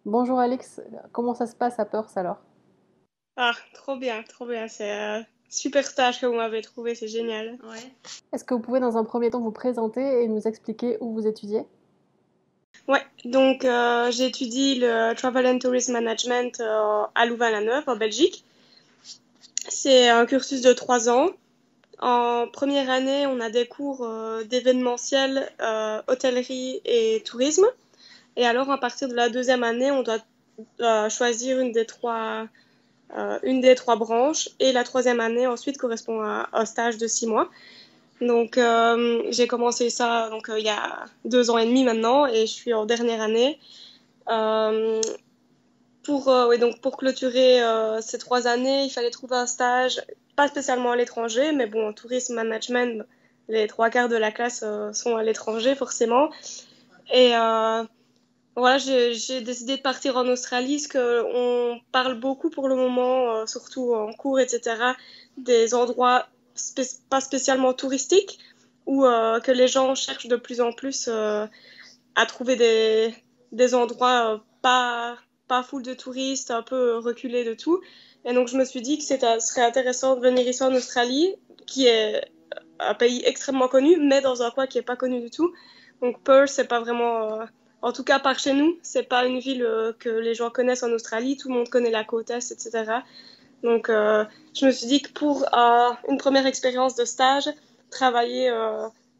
Bonjour Alex, comment ça se passe à Perth alors? Ah, trop bien, trop bien. C'est super stage que vous m'avez trouvé, c'est génial. Ouais. Est-ce que vous pouvez dans un premier temps vous présenter et nous expliquer où vous étudiez? Ouais, donc j'étudie le Travel and Tourism Management à Louvain-la-Neuve, en Belgique. C'est un cursus de 3 ans. En première année, on a des cours d'événementiel, hôtellerie et tourisme. Et alors, à partir de la deuxième année, on doit choisir une des trois branches. Et la troisième année, ensuite, correspond à un stage de 6 mois. Donc, j'ai commencé ça il y a 2 ans et demi maintenant et je suis en dernière année. Euh, ouais, donc pour clôturer ces 3 années, il fallait trouver un stage, pas spécialement à l'étranger, mais bon, en tourisme management, les trois quarts de la classe sont à l'étranger forcément. Et voilà, j'ai décidé de partir en Australie, parce qu'on parle beaucoup pour le moment, surtout en cours, etc., des endroits pas spécialement touristiques, ou que les gens cherchent de plus en plus à trouver des endroits pas full de touristes, un peu reculés de tout. Et donc je me suis dit que serait intéressant de venir ici en Australie, qui est un pays extrêmement connu, mais dans un coin qui est pas connu du tout. Donc Perth, c'est pas vraiment, en tout cas par chez nous, c'est pas une ville que les gens connaissent en Australie. Tout le monde connaît la côte est, etc. Donc je me suis dit que pour une première expérience de stage, travailler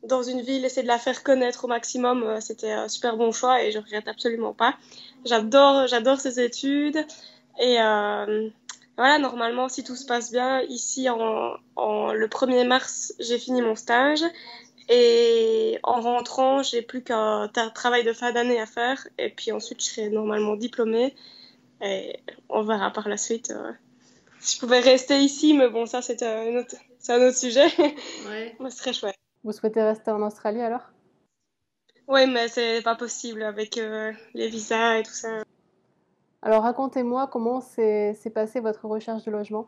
dans une ville, essayer de la faire connaître au maximum, c'était un super bon choix et je regrette absolument pas. J'adore ces études et voilà, normalement, si tout se passe bien, ici, le 1er mars, j'ai fini mon stage. Et en rentrant, j'ai plus qu'un travail de fin d'année à faire. Et puis ensuite, je serai normalement diplômée. Et on verra par la suite si je pouvais rester ici. Mais bon, ça, c'est un autre sujet. Ouais. Mais ce serait chouette. Vous souhaitez rester en Australie alors? Oui, mais c'est pas possible avec les visas et tout ça. Alors racontez-moi comment s'est passée votre recherche de logement.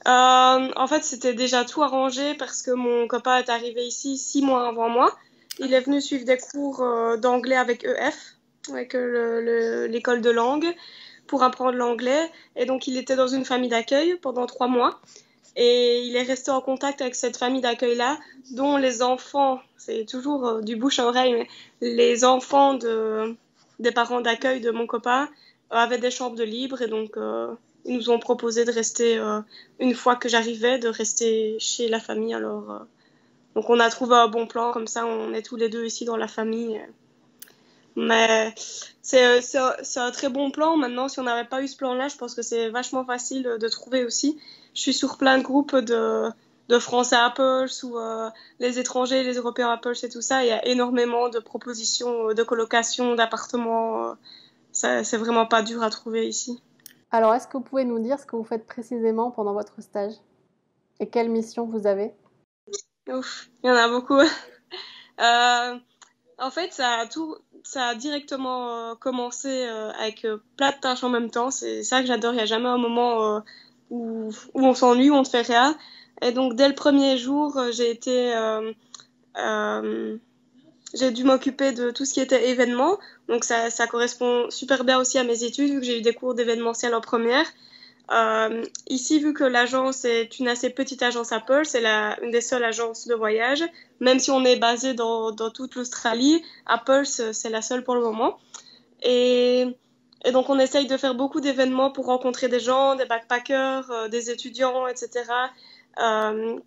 En fait, c'était déjà tout arrangé parce que mon copain est arrivé ici 6 mois avant moi. Il est venu suivre des cours d'anglais avec EF, avec l'école de langue, pour apprendre l'anglais. Et donc, il était dans une famille d'accueil pendant 3 mois. Et il est resté en contact avec cette famille d'accueil-là, dont les enfants, c'est toujours du bouche à oreille, mais les enfants des parents d'accueil de mon copain avaient des chambres de libre. Et donc, ils nous ont proposé de rester, une fois que j'arrivais, de rester chez la famille. Alors, donc on a trouvé un bon plan, comme ça on est tous les deux ici dans la famille. Mais c'est un très bon plan. Maintenant, si on n'avait pas eu ce plan-là, je pense que c'est vachement facile de trouver aussi. Je suis sur plein de groupes de Français à Pulse ou les étrangers, les Européens à Pulse et tout ça. Il y a énormément de propositions de colocation, d'appartements. C'est vraiment pas dur à trouver ici. Alors est-ce que vous pouvez nous dire ce que vous faites précisément pendant votre stage et quelle mission vous avez? Ouf, il y en a beaucoup. Euh, En fait, ça a directement commencé avec plein de tâches en même temps. C'est ça que j'adore. Il n'y a jamais un moment où on s'ennuie, où on ne fait rien. Et donc, dès le premier jour, euh, j'ai dû m'occuper de tout ce qui était événements. Donc, ça correspond super bien aussi à mes études, vu que j'ai eu des cours d'événementiel en première. Ici, vu que l'agence est une assez petite agence Apple, c'est une des seules agences de voyage. Même si on est basé dans toute l'Australie, Apple, c'est la seule pour le moment. Et, et donc, on essaye de faire beaucoup d'événements pour rencontrer des gens, des backpackers, des étudiants, etc.,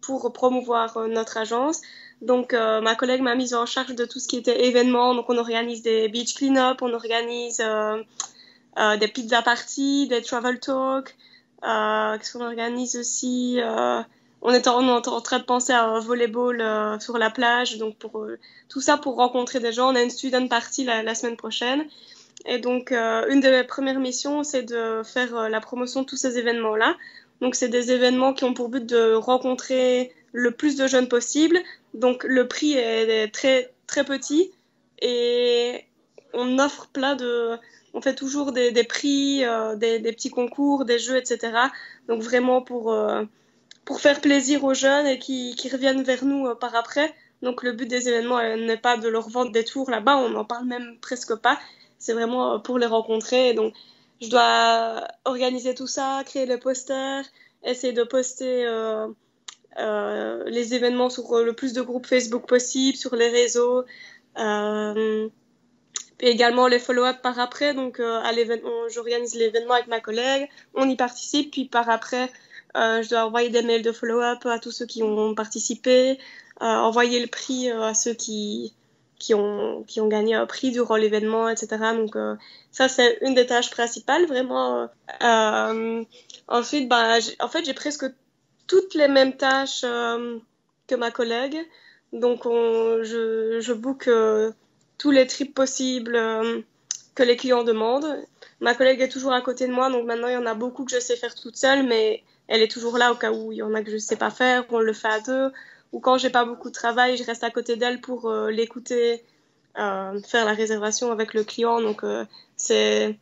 pour promouvoir notre agence. Donc, ma collègue m'a mise en charge de tout ce qui était événements. Donc, on organise des beach clean-up, on organise des pizza parties, des travel talks. Qu'est-ce qu'on organise aussi on est en train de penser à un volleyball sur la plage, donc tout ça pour rencontrer des gens. On a une student party la semaine prochaine. Et donc, une de mes premières missions, c'est de faire la promotion de tous ces événements-là. Donc, c'est des événements qui ont pour but de rencontrer le plus de jeunes possible. Donc, le prix est très, très petit et on offre on fait toujours des prix, des petits concours, des jeux, etc. Donc, vraiment pour faire plaisir aux jeunes et qui reviennent vers nous par après. Donc le but des événements n'est pas de leur vendre des tours là-bas, on n'en parle même presque pas. C'est vraiment pour les rencontrer. Donc je dois organiser tout ça, créer les posters, essayer de poster les événements sur le plus de groupes Facebook possible, sur les réseaux. Euh, et également les follow-up par après. Donc, à l'événement, j'organise l'événement avec ma collègue, on y participe, puis par après, je dois envoyer des mails de follow-up à tous ceux qui ont participé, envoyer le prix à ceux qui ont gagné un prix durant l'événement, etc. Donc, ça, c'est une des tâches principales, vraiment. Ensuite, bah, en fait, j'ai presque toutes les mêmes tâches que ma collègue. Donc, je book tous les trips possibles que les clients demandent. Ma collègue est toujours à côté de moi, donc maintenant il y en a beaucoup que je sais faire toute seule, mais elle est toujours là au cas où il y en a que je sais pas faire, on le fait à deux. Ou quand j'ai pas beaucoup de travail, je reste à côté d'elle pour l'écouter, faire la réservation avec le client. Donc c'est,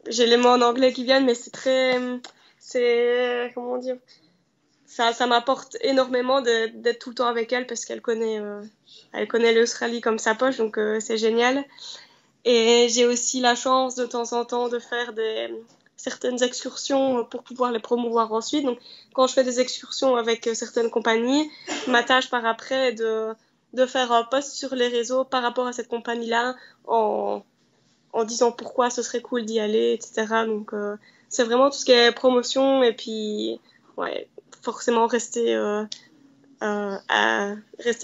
j'ai les mots en anglais qui viennent, mais c'est, comment dire, ça m'apporte énormément d'être tout le temps avec elle parce elle connaît l'Australie comme sa poche, donc c'est génial. Et j'ai aussi la chance de temps en temps de faire certaines excursions pour pouvoir les promouvoir ensuite. Donc, quand je fais des excursions avec certaines compagnies, ma tâche par après est de faire un post sur les réseaux par rapport à cette compagnie-là en disant pourquoi ce serait cool d'y aller, etc. Donc, c'est vraiment tout ce qui est promotion et puis, ouais, forcément rester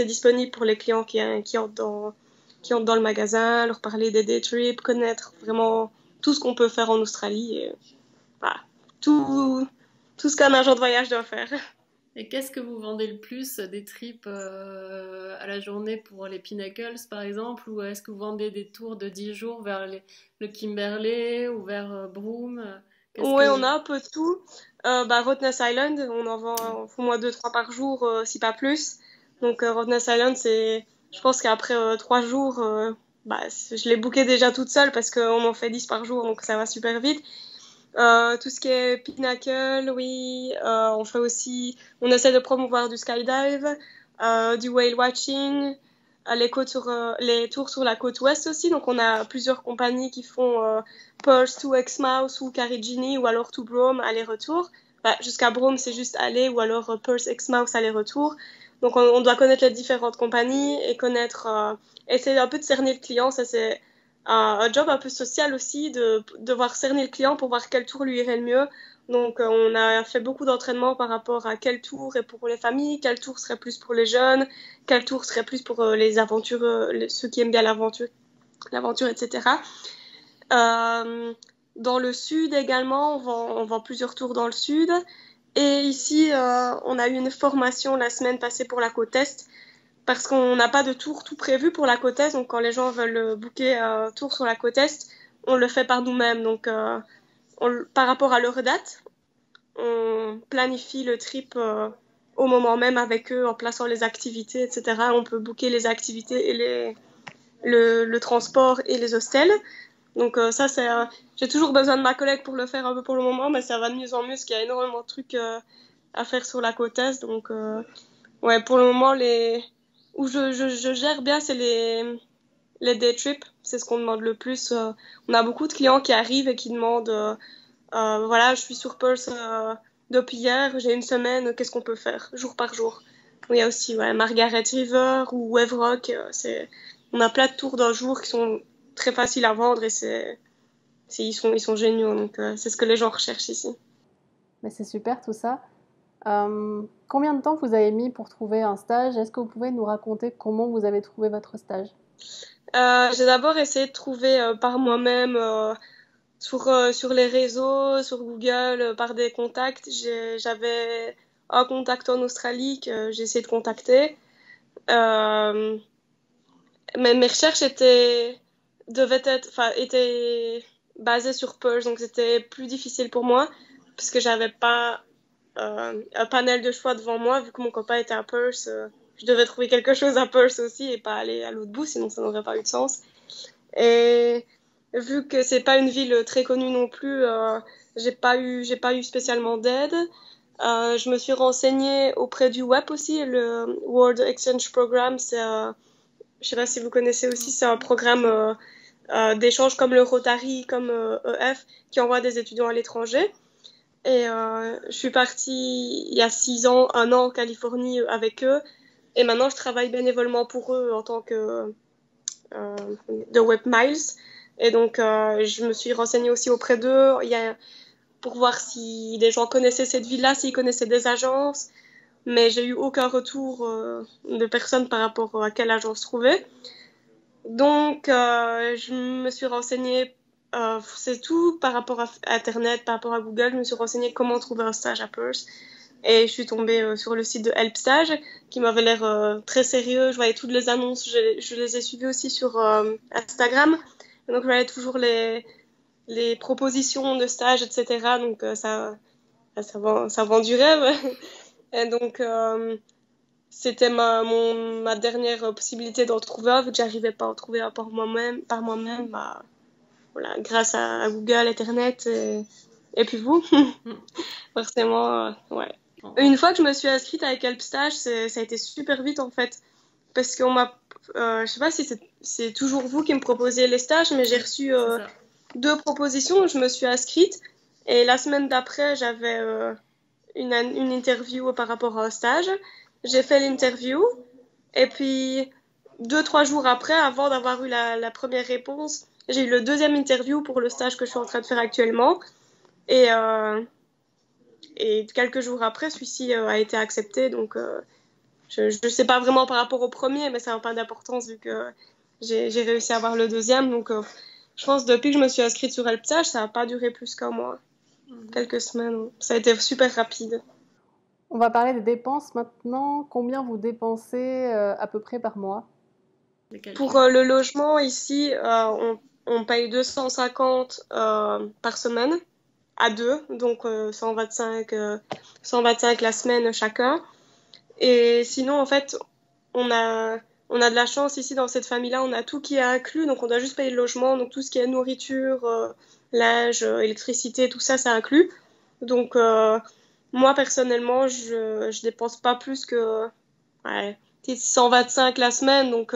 disponible pour les clients qui entrent dans le magasin, leur parler des day trips, connaître vraiment tout ce qu'on peut faire en Australie. Et, voilà, tout, tout ce qu'un agent de voyage doit faire. Et qu'est-ce que vous vendez le plus? Des trips à la journée pour les Pinnacles, par exemple? Ou est-ce que vous vendez des tours de 10 jours vers le Kimberley ou vers Broome? Qu'est-ce Oui, on que... a un peu de tout. Bah, Rottnest Island, on en vend au moins 2-3 par jour, si pas plus. Donc, Rottnest Island, je pense qu'après 3 jours, bah, je l'ai booké déjà toute seule parce qu'on en fait 10 par jour, donc ça va super vite. Tout ce qui est Pinnacle, oui. On essaie de promouvoir du skydive, du whale watching, les tours sur la côte ouest aussi. Donc, on a plusieurs compagnies qui font Perth to Exmouth ou Carigini ou alors to Brome, aller-retour. Bah, jusqu'à Brome, c'est juste aller ou alors Perth, Exmouth, aller-retour. Donc, on doit connaître les différentes compagnies et essayer un peu de cerner le client. Ça, c'est un job un peu social aussi, de devoir cerner le client pour voir quel tour lui irait le mieux. Donc, on a fait beaucoup d'entraînement par rapport à quel tour est pour les familles, quel tour serait plus pour les jeunes, quel tour serait plus pour les aventureux, ceux qui aiment bien l'aventure, etc. Euh, Dans le sud également, on vend plusieurs tours dans le sud. Et ici, on a eu une formation la semaine passée pour la côte Est parce qu'on n'a pas de tour tout prévu pour la côte Est. Donc, quand les gens veulent booker un tour sur la côte Est, on le fait par nous-mêmes. Donc, par rapport à leur date, on planifie le trip au moment même avec eux en plaçant les activités, etc. On peut booker les activités et le transport et les hostels. Donc ça, j'ai toujours besoin de ma collègue pour le faire un peu pour le moment, mais ça va de mieux en mieux parce qu'il y a énormément de trucs à faire sur la côte Est. Donc ouais, pour le moment, où je gère bien, c'est les day trips. C'est ce qu'on demande le plus. On a beaucoup de clients qui arrivent et qui demandent, voilà, je suis sur Perth depuis hier, j'ai une semaine, qu'est-ce qu'on peut faire, jour par jour. Il y a aussi ouais, Margaret River ou Wave Rock. On a plein de tours d'un jour qui sont très faciles à vendre et ils sont géniaux. Donc, c'est ce que les gens recherchent ici. Mais c'est super tout ça. Combien de temps vous avez mis pour trouver un stage? Est-ce que vous pouvez nous raconter comment vous avez trouvé votre stage? J'ai d'abord essayé de trouver par moi-même sur les réseaux, sur Google, par des contacts. J'avais un contact en Australie que j'ai essayé de contacter. Euh, mais mes recherches étaient basées sur Perth, donc c'était plus difficile pour moi parce que j'avais pas un panel de choix devant moi, vu que mon copain était à Perth. Je devais trouver quelque chose à Perth aussi et pas aller à l'autre bout, sinon ça n'aurait pas eu de sens. Et vu que c'est pas une ville très connue non plus, j'ai pas eu spécialement d'aide. Je me suis renseignée auprès du WEP aussi, le World Exchange Program. Je sais pas si vous connaissez aussi, c'est un programme d'échange comme le Rotary, comme EF, qui envoie des étudiants à l'étranger. Et je suis partie il y a 6 ans, 1 an en Californie avec eux. Et maintenant, je travaille bénévolement pour eux en tant que de Web Miles. Et donc, je me suis renseignée aussi auprès d'eux pour voir si les gens connaissaient cette ville-là, s'ils connaissaient des agences. Mais j'ai eu aucun retour de personne par rapport à quelle agence trouver. Donc, je me suis renseignée, c'est tout par rapport à Internet, par rapport à Google. Je me suis renseignée comment trouver un stage à Perth. Et je suis tombée sur le site de Help Stage, qui m'avait l'air très sérieux. Je voyais toutes les annonces, je les ai suivies aussi sur Instagram. Et donc, je voyais toujours les propositions de stage, etc. Donc, ça vend du rêve. Et donc, c'était ma dernière possibilité d'en trouver un, vu que j'arrivais pas à en trouver un par moi-même, bah, voilà, grâce à Google, Internet, et puis vous, forcément, ouais. Une fois que je me suis inscrite avec HelpStage, ça a été super vite en fait, parce qu'on je sais pas si c'est toujours vous qui me proposez les stages, mais j'ai reçu 2 propositions, je me suis inscrite, et la semaine d'après, j'avais une interview par rapport à un stage. J'ai fait l'interview, et puis 2-3 jours après, avant d'avoir eu la première réponse, j'ai eu le deuxième interview pour le stage que je suis en train de faire actuellement. Et, et quelques jours après, celui-ci a été accepté. Donc, je ne sais pas vraiment par rapport au premier, mais ça n'a pas d'importance vu que j'ai réussi à avoir le deuxième. Donc, je pense que depuis que je me suis inscrite sur HelpStage, ça n'a pas duré plus qu'un mois. Quelques semaines. Ça a été super rapide. On va parler des dépenses maintenant. Combien vous dépensez à peu près par mois? Pour le logement, ici, on paye 250 par semaine à 2, donc 125 la semaine chacun. Et sinon, en fait, on a de la chance ici dans cette famille-là, on a tout qui est inclus, donc on doit juste payer le logement, donc tout ce qui est nourriture, linge, électricité, tout ça, c'est inclus. Donc, moi, personnellement, je dépense pas plus que 125 la semaine, donc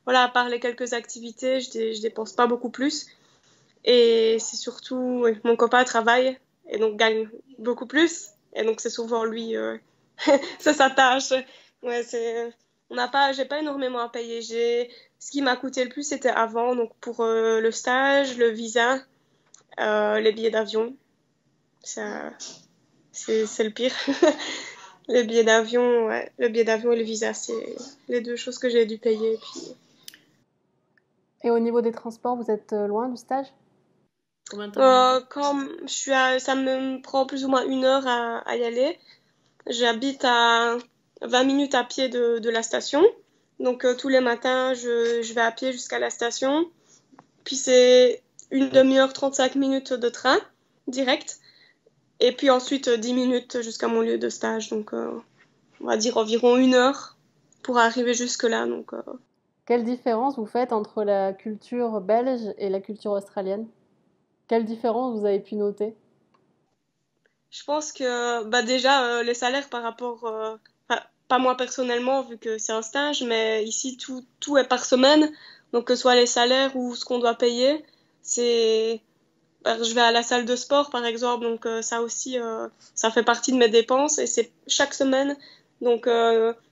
voilà, à part les quelques activités, je dépense pas beaucoup plus. Et c'est surtout, mon copain travaille et donc gagne beaucoup plus. Et donc c'est souvent lui, c'est sa tâche. Ouais, j'ai pas énormément à payer. Ce qui m'a coûté le plus, c'était avant, donc pour le stage, le visa, les billets d'avion. Ça, c'est le pire. Les billets d'avion, ouais. Le billet d'avion et le visa, c'est les 2 choses que j'ai dû payer. Puis... Et au niveau des transports, vous êtes loin du stage? Combien de temps ça me prend plus ou moins 1 heure à y aller. J'habite à 20 minutes à pied de la station. Donc tous les matins, je vais à pied jusqu'à la station. Puis c'est une demi-heure, 35 minutes de train direct. Et puis ensuite 10 minutes jusqu'à mon lieu de stage. Donc on va dire environ 1 heure pour arriver jusque-là. Donc, Quelle différence vous faites entre la culture belge et la culture australienne? Quelle différence vous avez pu noter? Je pense que bah déjà les salaires par rapport, pas moi personnellement vu que c'est un stage, mais ici tout est par semaine, donc que ce soit les salaires ou ce qu'on doit payer, je vais à la salle de sport par exemple, donc ça aussi ça fait partie de mes dépenses et c'est chaque semaine, donc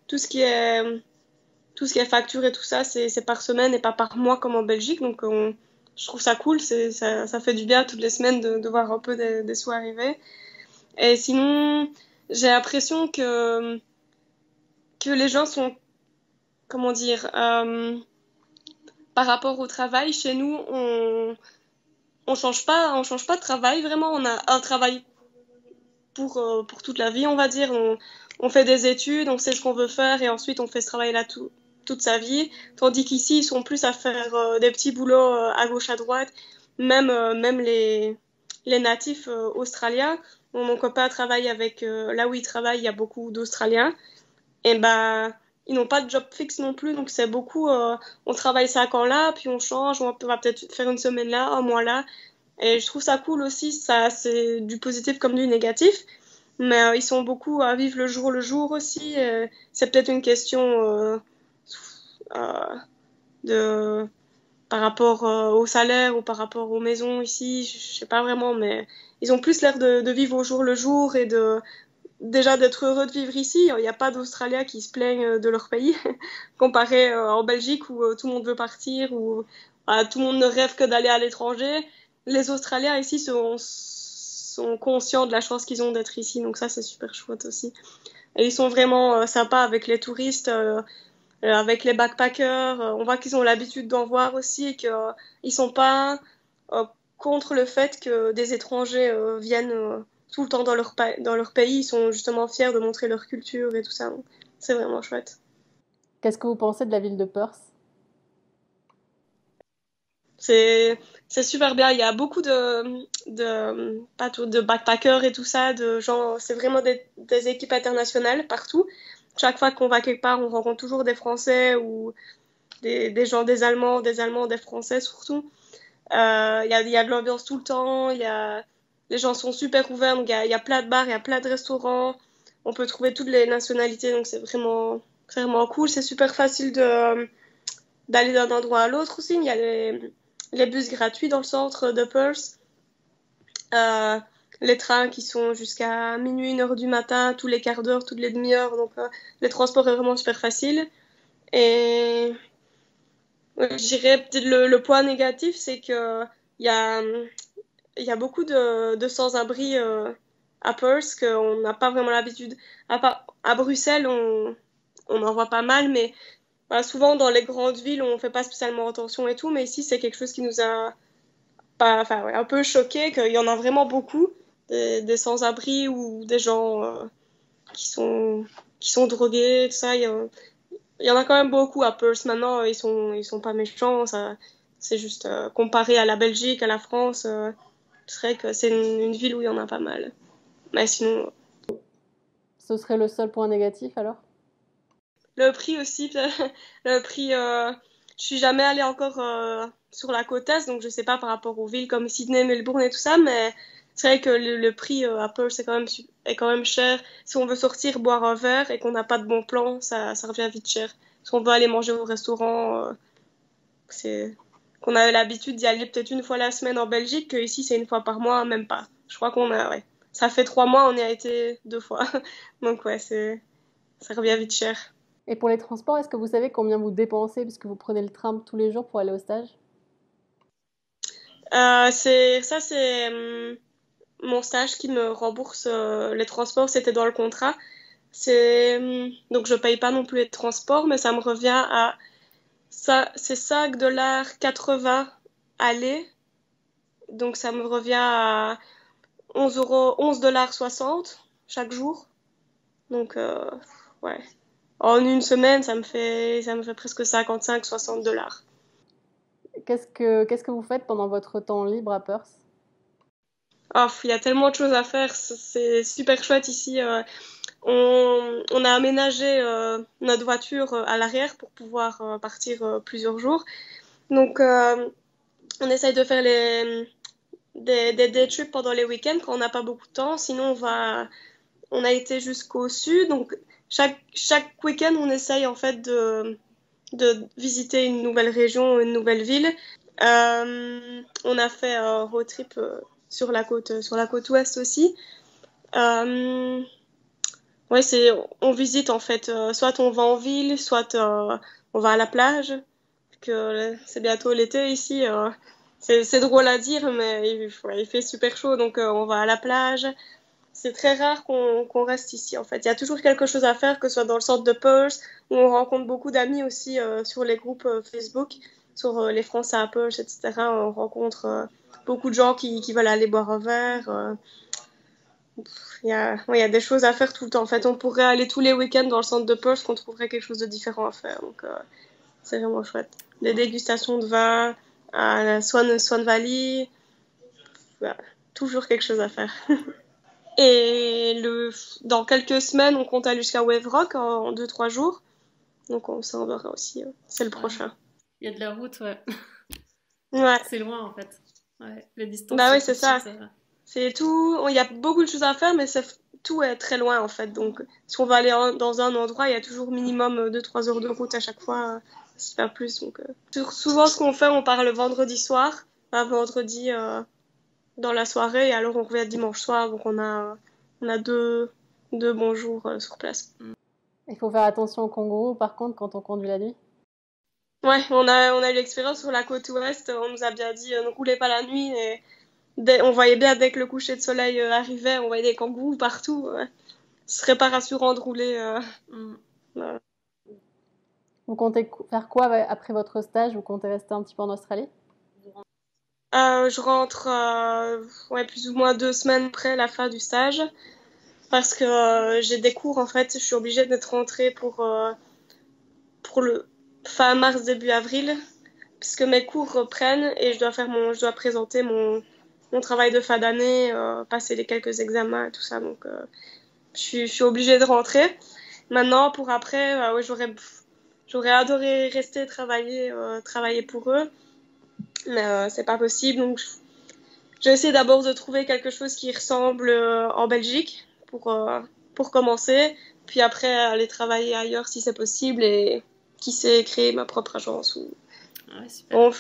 tout ce qui est facture et tout ça c'est par semaine et pas par mois comme en Belgique, donc je trouve ça cool, ça fait du bien toutes les semaines de voir un peu des sous arriver. Et sinon, j'ai l'impression que les gens sont, comment dire, par rapport au travail, chez nous, on change pas de travail, vraiment. On a un travail pour toute la vie, on va dire. On fait des études, on sait ce qu'on veut faire et ensuite on fait ce travail-là toute sa vie. Tandis qu'ici, ils sont plus à faire des petits boulots à gauche, à droite. Même les natifs australiens. Mon copain travaille là où il travaille, il y a beaucoup d'Australiens. Et ben, ils n'ont pas de job fixe non plus, donc c'est beaucoup, on travaille 5 ans là, puis on change, on va peut-être faire une semaine là, un mois là. Et je trouve ça cool aussi, ça, c'est du positif comme du négatif. Mais ils sont beaucoup à vivre le jour aussi. C'est peut-être une question euh, de par rapport au salaire ou par rapport aux maisons ici, je sais pas vraiment, mais ils ont plus l'air de vivre au jour le jour et de déjà d'être heureux de vivre ici. Il n'y a pas d'Australiens qui se plaignent de leur pays, comparé en Belgique où tout le monde veut partir, où tout le monde ne rêve que d'aller à l'étranger. Les Australiens ici sont conscients de la chance qu'ils ont d'être ici, donc ça c'est super chouette aussi. Et ils sont vraiment sympas avec les touristes, avec les backpackers. On voit qu'ils ont l'habitude d'en voir aussi et qu'ils ne sont pas euh, contre le fait que des étrangers viennent tout le temps dans leur pays. Ils sont justement fiers de montrer leur culture et tout ça. Donc, c'est vraiment chouette. Qu'est-ce que vous pensez de la ville de Perth? C'est, c'est super bien. Il y a beaucoup pas tout, de backpackers et tout ça, de gens. C'est vraiment des équipes internationales partout. Chaque fois qu'on va quelque part, on rencontre toujours des Français ou des gens, des Allemands, des Français surtout. Il y a de l'ambiance tout le temps. Les gens sont super ouverts. Donc il y a plein de bars, il y a plein de restaurants. On peut trouver toutes les nationalités. Donc c'est vraiment cool. C'est super facile d'aller d'un endroit à l'autre aussi. Il y a les bus gratuits dans le centre de Perth. Euh, les trains qui sont jusqu'à minuit, 1 heure du matin, tous les quarts d'heure, toutes les demi-heures. Donc les transports est vraiment super facile. Et je dirais peut-être le point négatif, c'est que il y a, il y a beaucoup de sans-abri à Perth qu'on n'a pas vraiment l'habitude. À Bruxelles, on en voit pas mal, mais voilà, souvent dans les grandes villes, on fait pas spécialement attention et tout. Mais ici, c'est quelque chose qui nous a pas, enfin, ouais, un peu choqué, qu'il y en a vraiment beaucoup, des sans-abri ou des gens qui qui sont drogués, tout ça. Il y en a quand même beaucoup à Perth maintenant. Ils sont pas méchants. Ça, c'est juste comparé à la Belgique, à la France. Ce serait que c'est une ville où il y en a pas mal. Mais sinon, Ce serait le seul point négatif alors? le prix aussi, le prix, je suis jamais allée encore sur la côte Est, donc je sais pas par rapport aux villes comme Sydney, Melbourne et tout ça, mais c'est vrai que le prix à Perth est quand même cher. Si on veut sortir, boire un verre et qu'on n'a pas de bon plan, ça revient vite cher. Si on veut aller manger au restaurant, c'est qu'on a l'habitude d'y aller peut-être une fois la semaine en Belgique, que ici c'est une fois par mois, même pas. Je crois ouais. Ça fait 3 mois, on y a été 2 fois. Donc ouais, ça revient vite cher. Et pour les transports, est-ce que vous savez combien vous dépensez puisque vous prenez le tram tous les jours pour aller au stage? C'est mon stage qui me rembourse les transports, c'était dans le contrat. Donc je paye pas non plus les transports, mais ça me revient à ça, c'est 5,80 $ aller. Donc ça me revient à 11,60 $ chaque jour. Donc ouais. En une semaine, ça me fait presque 55-60 $. Qu'est-ce que vous faites pendant votre temps libre à Perth? Oh, il y a tellement de choses à faire, c'est super chouette ici. On a aménagé notre voiture à l'arrière pour pouvoir partir plusieurs jours. Donc, on essaye de faire des day trips pendant les week-ends quand on n'a pas beaucoup de temps. Sinon, on a été jusqu'au sud. Donc, chaque week-end, on essaye en fait de visiter une nouvelle région, une nouvelle ville. On a fait un road trip sur la côte ouest aussi. Euh, ouais, on visite en fait. Soit on va en ville, soit on va à la plage. C'est bientôt l'été ici. C'est drôle à dire, mais ouais, il fait super chaud, donc on va à la plage. C'est très rare qu'on reste ici en fait. Il y a toujours quelque chose à faire, que ce soit dans le centre de Perth, où on rencontre beaucoup d'amis aussi sur les groupes Facebook, sur les Français à Perth, etc. On rencontre beaucoup de gens qui veulent aller boire un verre. Ouais, il y a des choses à faire tout le temps. En fait, on pourrait aller tous les week-ends dans le centre de Perth, qu'on trouverait quelque chose de différent à faire. Donc, c'est vraiment chouette. Des dégustations de vin à la Swan Valley. Voilà, toujours quelque chose à faire. Et dans quelques semaines, on compte aller jusqu'à Wave Rock en 2-3 jours. Donc on s'en verra aussi. C'est le Ouais. prochain. Il y a de la route, ouais. Ouais. C'est loin en fait. Ouais. Les distances Bah sont oui, c'est ça. petites. C'est tout. Il y a beaucoup de choses à faire, mais c'est tout est très loin en fait. Donc, si on va aller dans un endroit, il y a toujours minimum 2-3 heures de route à chaque fois, si pas plus. Donc, souvent, ce qu'on fait, on part le vendredi soir, vendredi dans la soirée, et alors on revient dimanche soir. Donc, on a deux bons jours sur place. Il faut faire attention aux kangourous, par contre, quand on conduit la nuit. Ouais, on a eu l'expérience sur la côte ouest. On nous a bien dit ne roulez pas la nuit. Et on voyait bien dès que le coucher de soleil arrivait, on voyait des kangourous partout. Ce serait pas rassurant de rouler. Voilà. Vous comptez faire quoi après votre stage? Vous comptez rester un petit peu en Australie? Je rentre plus ou moins 2 semaines après la fin du stage parce que j'ai des cours en fait. Je suis obligée d'être rentrée pour le fin mars début avril puisque mes cours reprennent et je dois présenter mon travail de fin d'année, passer les quelques examens et tout ça. Donc je suis obligée de rentrer. Maintenant pour après, ouais, j'aurais adoré rester travailler pour eux. Mais c'est pas possible, donc j'essaie d'abord de trouver quelque chose qui ressemble en Belgique pour commencer, puis après aller travailler ailleurs si c'est possible et qui sait créer ma propre agence. Ouais, super. Bon,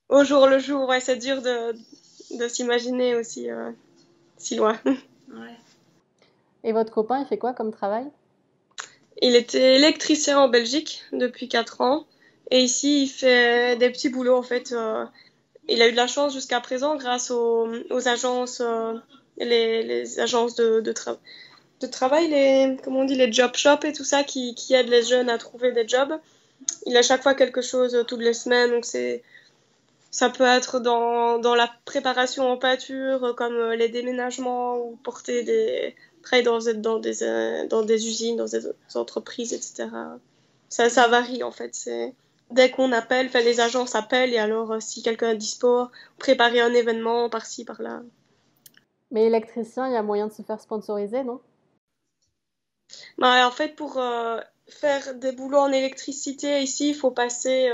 au jour le jour, ouais, c'est dur de s'imaginer aussi si loin. Ouais. Et votre copain, il fait quoi comme travail? Il était électricien en Belgique depuis 4 ans et ici il fait des petits boulots en fait. Il a eu de la chance jusqu'à présent grâce aux agences, les agences de travail, comment on dit, les job shops et tout ça qui aident les jeunes à trouver des jobs. Il a chaque fois quelque chose toutes les semaines, donc ça peut être dans la préparation en pâture, comme les déménagements ou travailler dans des usines, dans des entreprises, etc. Ça varie en fait. Dès qu'on appelle, enfin, les agences appellent et alors si quelqu'un est dispo, préparer un événement par-ci, par-là. Mais électricien, il y a moyen de se faire sponsoriser, non? Bah, en fait, pour faire des boulots en électricité ici, faut passer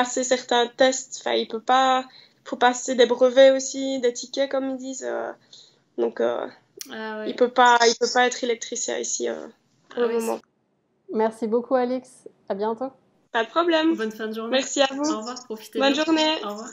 certains tests. Enfin, faut passer des brevets aussi, des tickets comme ils disent. Donc, Ah ouais. il peut pas être électricien ici pour le moment. Merci beaucoup, Alix. À bientôt. Pas de problème. Bonne fin de journée. Merci à vous. Au revoir, profitez Bonne bien. journée. Au revoir.